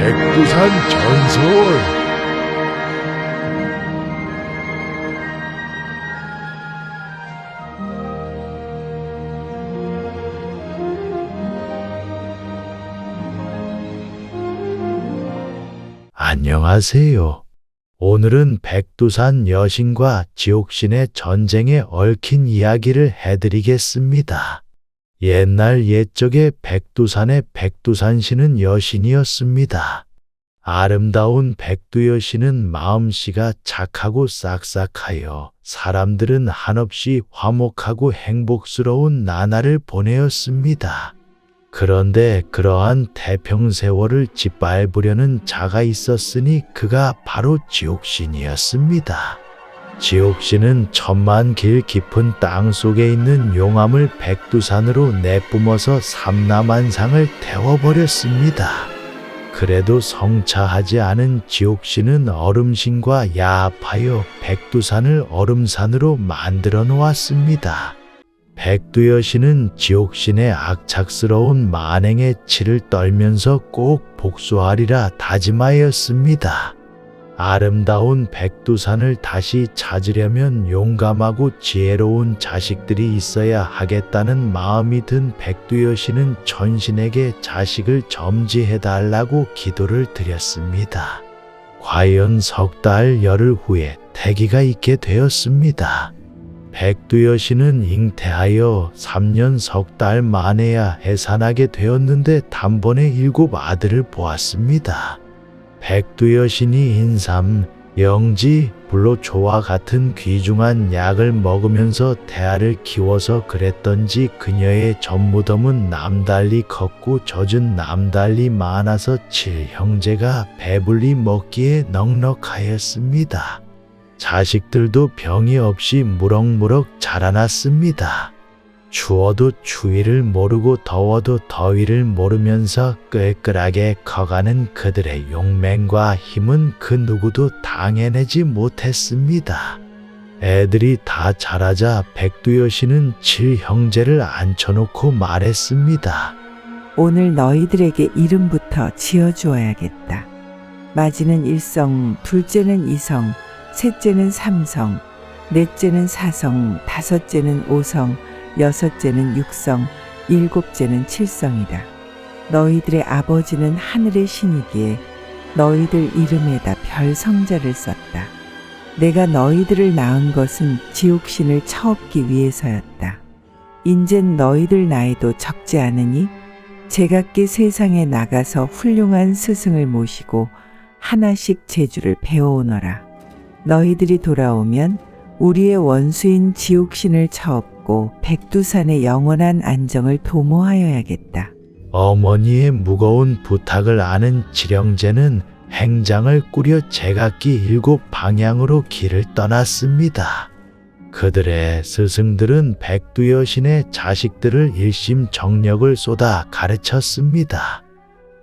백두산 전설. 안녕하세요. 오늘은 백두산 여신과 지옥신의 전쟁에 얽힌 이야기를 해드리겠습니다. 옛날 옛적에 백두산의 백두산신은 여신이었습니다. 아름다운 백두여신은 마음씨가 착하고 싹싹하여 사람들은 한없이 화목하고 행복스러운 나날을 보내었습니다. 그런데 그러한 태평세월을 짓밟으려는 자가 있었으니 그가 바로 지옥신이었습니다. 지옥신은 천만 길 깊은 땅 속에 있는 용암을 백두산으로 내뿜어서 삼라만상을 태워버렸습니다. 그래도 성차하지 않은 지옥신은 얼음신과 야합하여 백두산을 얼음산으로 만들어 놓았습니다. 백두여신은 지옥신의 악착스러운 만행의 치를 떨면서 꼭 복수하리라 다짐하였습니다. 아름다운 백두산을 다시 찾으려면 용감하고 지혜로운 자식들이 있어야 하겠다는 마음이 든 백두여신은 천신에게 자식을 점지해달라고 기도를 드렸습니다. 과연 석 달 열흘 후에 태기가 있게 되었습니다. 백두여신은 잉태하여 3년 석 달 만에야 해산하게 되었는데 단번에 7 아들을 보았습니다. 백두여신이 인삼, 영지, 불로초와 같은 귀중한 약을 먹으면서 태아를 키워서 그랬던지 그녀의 젖무덤은 남달리 컸고 젖은 남달리 많아서 7형제가 배불리 먹기에 넉넉하였습니다. 자식들도 병이 없이 무럭무럭 자라났습니다. 추워도 추위를 모르고 더워도 더위를 모르면서 끌끌하게 커가는 그들의 용맹과 힘은 그 누구도 당해내지 못했습니다. 애들이 다 자라자 백두여신은 7형제를 앉혀놓고 말했습니다. 오늘 너희들에게 이름부터 지어주어야겠다. 맞이는 일성, 둘째는 이성, 셋째는 삼성, 넷째는 사성, 다섯째는 오성, 여섯째는 육성, 일곱째는 칠성이다. 너희들의 아버지는 하늘의 신이기에 너희들 이름에다 별 성자를 썼다. 내가 너희들을 낳은 것은 지옥신을 쳐엎기 위해서였다. 인젠 너희들 나이도 적지 않으니 제각기 세상에 나가서 훌륭한 스승을 모시고 하나씩 재주를 배워오너라. 너희들이 돌아오면 우리의 원수인 지옥신을 쳐엎고 백두산의 영원한 안정을 도모하여야겠다. 어머니의 무거운 부탁을 아는 칠형제는 행장을 꾸려 제각기 7 방향으로 길을 떠났습니다. 그들의 스승들은 백두여신의 자식들을 일심정력을 쏟아 가르쳤습니다.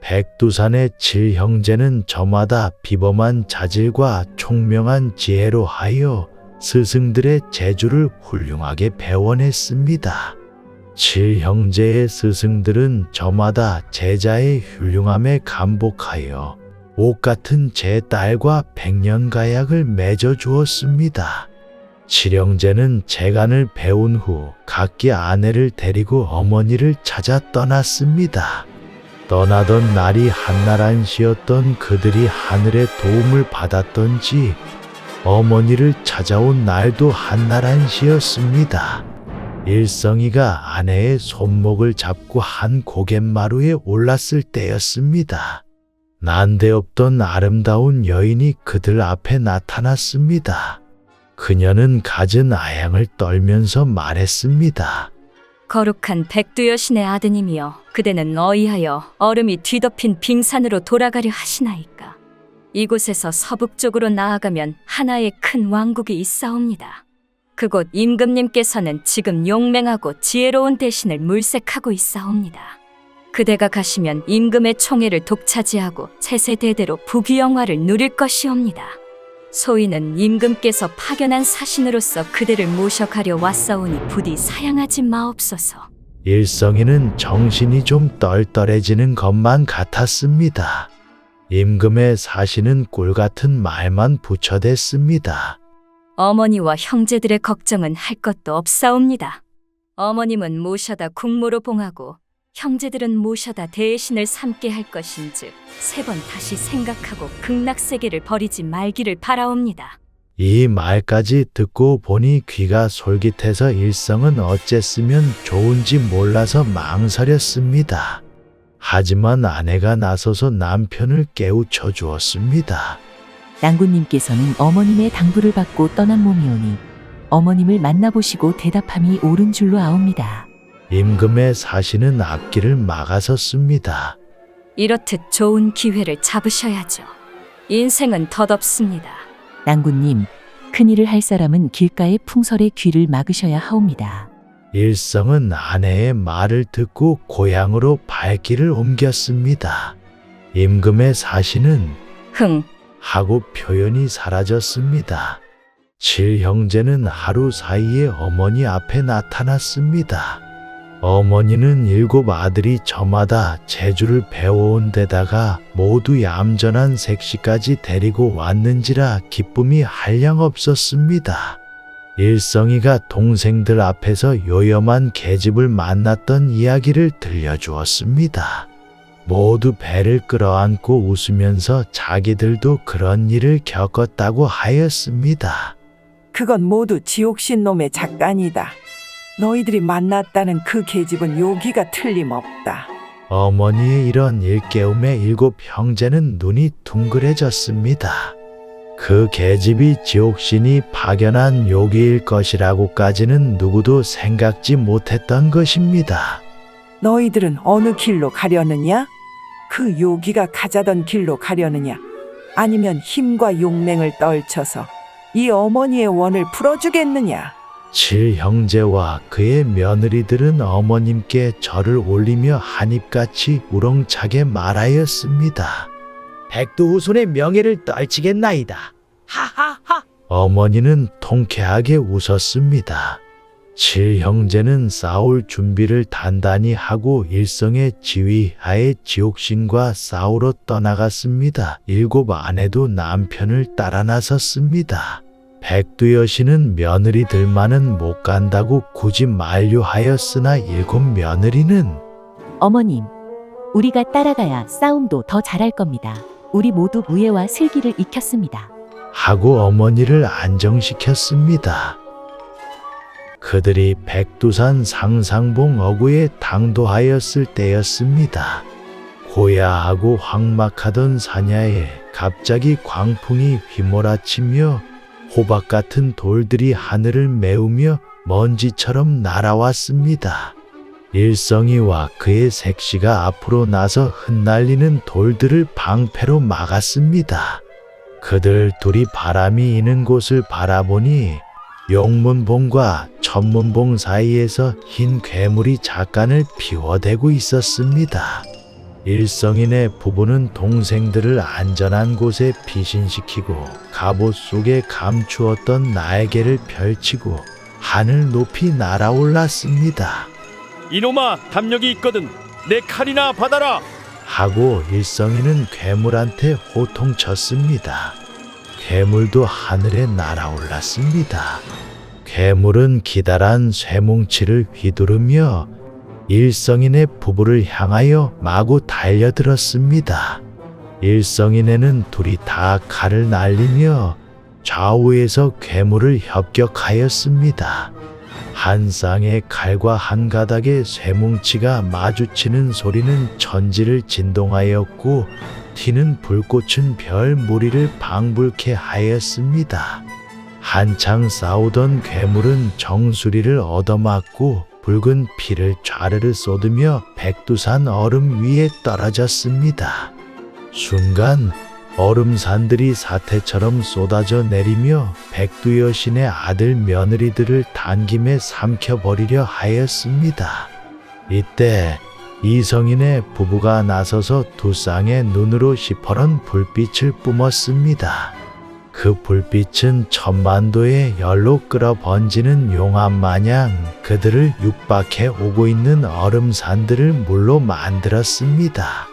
백두산의 7형제는 저마다 비범한 자질과 총명한 지혜로 하여 스승들의 재주를 훌륭하게 배워냈습니다. 7형제의 스승들은 저마다 제자의 훌륭함에 감복하여 옷같은 제 딸과 백년가약을 맺어주었습니다. 7형제는 재간을 배운 후 각기 아내를 데리고 어머니를 찾아 떠났습니다. 떠나던 날이 한날 안시였던 그들이 하늘의 도움을 받았던지 어머니를 찾아온 날도 한날 안시였습니다. 일성이가 아내의 손목을 잡고 한 고갯마루에 올랐을 때였습니다. 난데없던 아름다운 여인이 그들 앞에 나타났습니다. 그녀는 갖은 아양을 떨면서 말했습니다. 거룩한 백두여신의 아드님이여, 그대는 어이하여 얼음이 뒤덮인 빙산으로 돌아가려 하시나이까. 이곳에서 서북쪽으로 나아가면 하나의 큰 왕국이 있사옵니다. 그곳 임금님께서는 지금 용맹하고 지혜로운 대신을 물색하고 있사옵니다. 그대가 가시면 임금의 총애를 독차지하고 세세대대로 부귀영화를 누릴 것이옵니다. 소인은 임금께서 파견한 사신으로서 그대를 모셔가려 왔사오니 부디 사양하지 마옵소서. 일성이는 정신이 좀 떨떨해지는 것만 같았습니다. 임금의 사시는 꿀 같은 말만 붙여댔습니다. 어머니와 형제들의 걱정은 할 것도 없사옵니다. 어머님은 모셔다 국모로 봉하고 형제들은 모셔다 대신을 삼게 할 것인즉 3번 다시 생각하고 극락세계를 버리지 말기를 바라옵니다. 이 말까지 듣고 보니 귀가 솔깃해서 일성은 어쨌으면 좋은지 몰라서 망설였습니다. 하지만 아내가 나서서 남편을 깨우쳐 주었습니다. 낭군님께서는 어머님의 당부를 받고 떠난 몸이오니 어머님을 만나보시고 대답함이 옳은 줄로 아옵니다. 임금의 사시는 앞길을 막아섰습니다. 이렇듯 좋은 기회를 잡으셔야죠. 인생은 덧없습니다. 낭군님, 큰일을 할 사람은 길가의 풍설의 귀를 막으셔야 하옵니다. 일성은 아내의 말을 듣고 고향으로 발길을 옮겼습니다. 임금의 사시는 흥, 하고 표현이 사라졌습니다. 7형제는 하루 사이에 어머니 앞에 나타났습니다. 어머니는 7 아들이 저마다 재주를 배워온 데다가 모두 얌전한 색시까지 데리고 왔는지라 기쁨이 한량없었습니다. 일성이가 동생들 앞에서 요염한 계집을 만났던 이야기를 들려주었습니다. 모두 배를 끌어안고 웃으면서 자기들도 그런 일을 겪었다고 하였습니다. 그건 모두 지옥신 놈의 작단이다. 너희들이 만났다는 그 계집은 요기가 틀림없다. 어머니의 이런 일깨움에 7 형제는 눈이 둥그레졌습니다. 그 계집이 지옥신이 파견한 요기일 것이라고까지는 누구도 생각지 못했던 것입니다. 너희들은 어느 길로 가려느냐? 그 요기가 가자던 길로 가려느냐? 아니면 힘과 용맹을 떨쳐서 이 어머니의 원을 풀어주겠느냐? 7형제와 그의 며느리들은 어머님께 절을 올리며 한입같이 우렁차게 말하였습니다. 백두후손의 명예를 떨치겠나이다. 하하하. 어머니는 통쾌하게 웃었습니다. 7형제는 싸울 준비를 단단히 하고 일성의 지휘하에 지옥신과 싸우러 떠나갔습니다. 7 아내도 남편을 따라 나섰습니다. 백두여신은 며느리들만은 못 간다고 굳이 만류하였으나 7 며느리는 어머님, 우리가 따라가야 싸움도 더 잘할 겁니다. 우리 모두 무예와 슬기를 익혔습니다. 하고 어머니를 안정시켰습니다. 그들이 백두산 상상봉 어구에 당도하였을 때였습니다. 고야하고 황막하던 산야에 갑자기 광풍이 휘몰아치며 호박 같은 돌들이 하늘을 메우며 먼지처럼 날아왔습니다. 일성이와 그의 색시가 앞으로 나서 흩날리는 돌들을 방패로 막았습니다. 그들 둘이 바람이 이는 곳을 바라보니 용문봉과 천문봉 사이에서 흰 괴물이 작간을 피워대고 있었습니다. 일성인의 부부는 동생들을 안전한 곳에 피신시키고 갑옷 속에 감추었던 날개를 펼치고 하늘 높이 날아올랐습니다. 이놈아, 담력이 있거든 내 칼이나 받아라. 하고 일성이는 괴물한테 호통쳤습니다. 괴물도 하늘에 날아올랐습니다. 괴물은 기다란 쇠뭉치를 휘두르며 일성인의 부부를 향하여 마구 달려들었습니다. 일성인에는 둘이 다 칼을 날리며 좌우에서 괴물을 협격하였습니다. 한 쌍의 칼과 한 가닥의 쇠뭉치가 마주치는 소리는 천지를 진동하였고 튀는 불꽃은 별 무리를 방불케 하였습니다. 한창 싸우던 괴물은 정수리를 얻어맞고 붉은 피를 좌르르 쏟으며 백두산 얼음 위에 떨어졌습니다. 순간 얼음산들이 사태처럼 쏟아져 내리며 백두여신의 아들 며느리들을 단김에 삼켜버리려 하였습니다. 이때 이성인의 부부가 나서서 두 쌍의 눈으로 시퍼런 불빛을 뿜었습니다. 그 불빛은 천만도의 열로 끌어 번지는 용암 마냥 그들을 육박해 오고 있는 얼음산들을 물로 만들었습니다.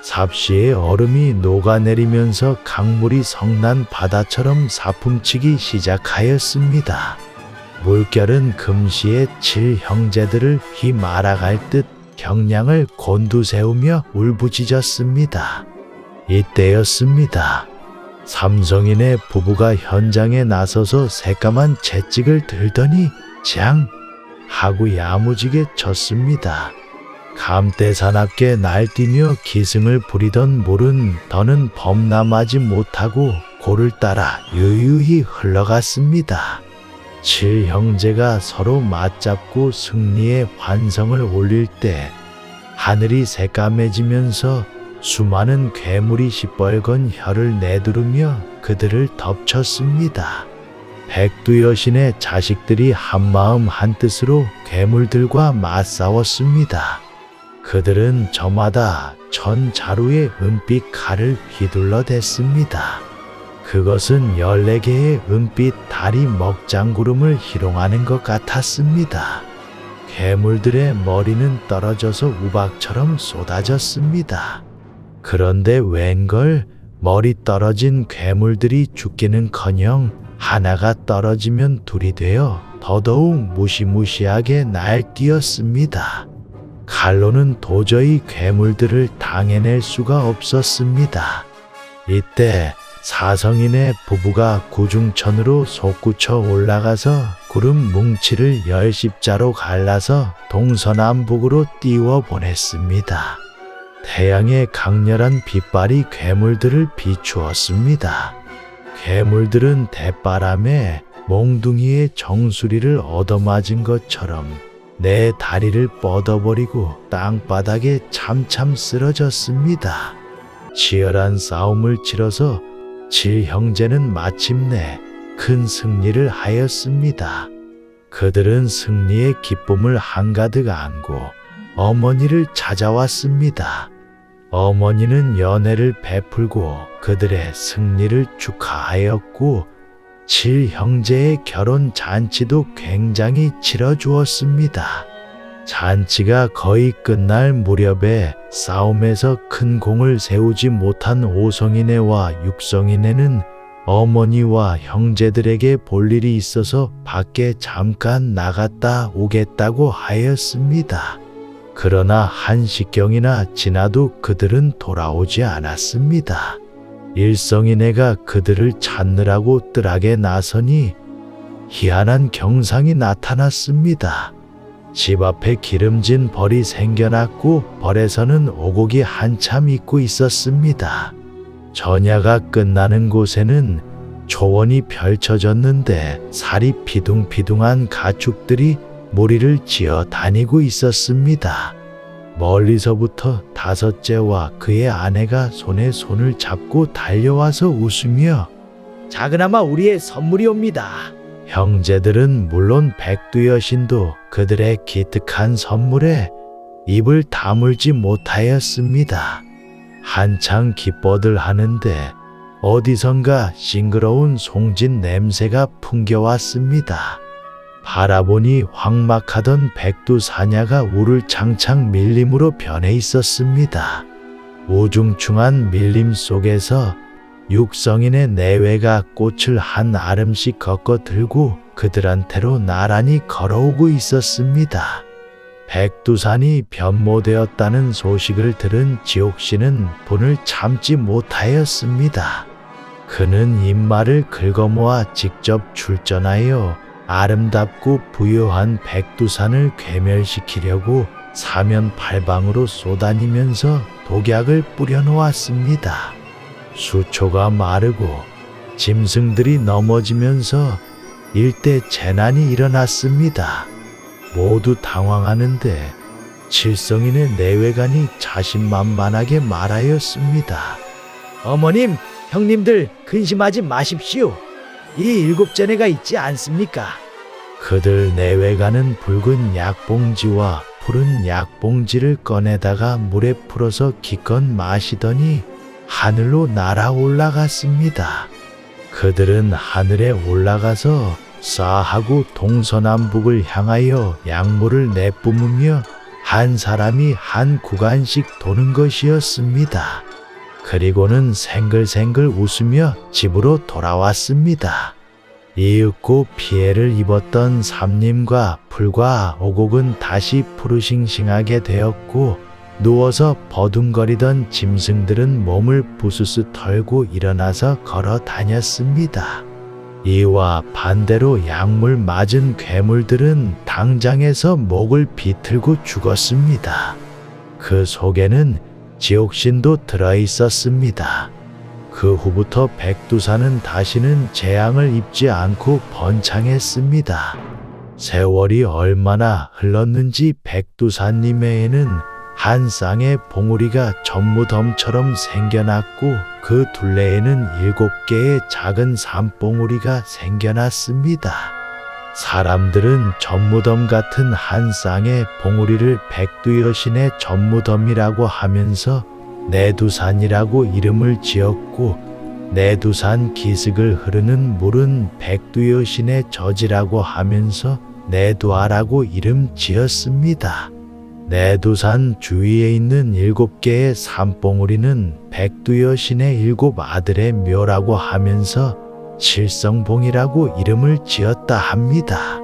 삽시의 얼음이 녹아내리면서 강물이 성난 바다처럼 사품치기 시작하였습니다. 물결은 금시의 7형제들을 휘말아갈 듯 경량을 곤두세우며 울부짖었습니다. 이때였습니다. 삼성인의 부부가 현장에 나서서 새까만 채찍을 들더니 장! 하고 야무지게 쳤습니다. 감대사납게 날뛰며 기승을 부리던 물은 더는 범람하지 못하고 고를 따라 유유히 흘러갔습니다. 7형제가 서로 맞잡고 승리의 환성을 올릴 때 하늘이 새까매지면서 수많은 괴물이 시뻘건 혀를 내두르며 그들을 덮쳤습니다. 백두여신의 자식들이 한마음 한뜻으로 괴물들과 맞싸웠습니다. 그들은 저마다 천자루의 은빛 칼을 휘둘러댔습니다. 그것은 14개의 은빛 다리 먹장구름을 희롱하는 것 같았습니다. 괴물들의 머리는 떨어져서 우박처럼 쏟아졌습니다. 그런데 웬걸 머리 떨어진 괴물들이 죽기는커녕 하나가 떨어지면 둘이 되어 더더욱 무시무시하게 날뛰었습니다. 칼로는 도저히 괴물들을 당해낼 수가 없었습니다. 이때 사성인의 부부가 구중천으로 솟구쳐 올라가서 구름 뭉치를 10십자로 갈라서 동서남북으로 띄워 보냈습니다. 태양의 강렬한 빛발이 괴물들을 비추었습니다. 괴물들은 대바람에 몽둥이의 정수리를 얻어맞은 것처럼 내 다리를 뻗어버리고 땅바닥에 참참 쓰러졌습니다. 치열한 싸움을 치러서 7형제는 마침내 큰 승리를 하였습니다. 그들은 승리의 기쁨을 한가득 안고 어머니를 찾아왔습니다. 어머니는 연회를 베풀고 그들의 승리를 축하하였고 7형제의 결혼 잔치도 굉장히 치러주었습니다. 잔치가 거의 끝날 무렵에 싸움에서 큰 공을 세우지 못한 5성이네와 6성이네는 어머니와 형제들에게 볼 일이 있어서 밖에 잠깐 나갔다 오겠다고 하였습니다. 그러나 1시경이나 지나도 그들은 돌아오지 않았습니다. 1성이네가 그들을 찾느라고 뜰하게 나서니 희한한 경상이 나타났습니다. 집 앞에 기름진 벌이 생겨났고 벌에서는 오곡이 한참 익고 있었습니다. 전야가 끝나는 곳에는 초원이 펼쳐졌는데 살이 피둥피둥한 가축들이 무리를 지어 다니고 있었습니다. 멀리서부터 다섯째와 그의 아내가 손에 손을 잡고 달려와서 웃으며 작은아마 우리의 선물이옵니다. 형제들은 물론 백두여신도 그들의 기특한 선물에 입을 다물지 못하였습니다. 한창 기뻐들 하는데 어디선가 싱그러운 송진 냄새가 풍겨왔습니다. 바라보니 황막하던 백두산야가 우를 창창 밀림으로 변해 있었습니다. 우중충한 밀림 속에서 6성인의 내외가 꽃을 한 아름씩 걷어 들고 그들한테로 나란히 걸어오고 있었습니다. 백두산이 변모되었다는 소식을 들은 지옥신은 분을 참지 못하였습니다. 그는 입말을 긁어모아 직접 출전하여 아름답고 부유한 백두산을 괴멸시키려고 사면팔방으로 쏘다니면서 독약을 뿌려놓았습니다. 수초가 마르고 짐승들이 넘어지면서 일대 재난이 일어났습니다. 모두 당황하는데 7성인의 내외관이 자신만만하게 말하였습니다. 어머님, 형님들 근심하지 마십시오. 이 7제네가 있지 않습니까? 그들 내외관은 붉은 약봉지와 푸른 약봉지를 꺼내다가 물에 풀어서 기껏 마시더니 하늘로 날아 올라갔습니다. 그들은 하늘에 올라가서 싸하고 동서남북을 향하여 약물을 내뿜으며 한 사람이 한 구간씩 도는 것이었습니다. 그리고는 생글생글 웃으며 집으로 돌아왔습니다. 이윽고 피해를 입었던 삼림과 풀과 오곡은 다시 푸르싱싱하게 되었고, 누워서 버둥거리던 짐승들은 몸을 부스스 털고 일어나서 걸어 다녔습니다. 이와 반대로 약물 맞은 괴물들은 당장에서 목을 비틀고 죽었습니다. 그 속에는 지옥신도 들어 있었습니다. 그 후부터 백두산은 다시는 재앙을 입지 않고 번창했습니다. 세월이 얼마나 흘렀는지 백두산림에는 한 쌍의 봉우리가 전무덤처럼 생겨났고, 그 둘레에는 7개의 작은 산봉우리가 생겨났습니다. 사람들은 전무덤 같은 한 쌍의 봉우리를 백두여신의 전무덤이라고 하면서 내두산이라고 이름을 지었고, 내두산 기슭을 흐르는 물은 백두여신의 저지라고 하면서 내두아라고 이름 지었습니다. 내두산 주위에 있는 7개의 산봉우리는 백두여신의 7 아들의 묘라고 하면서 칠성봉이라고 이름을 지었다 합니다.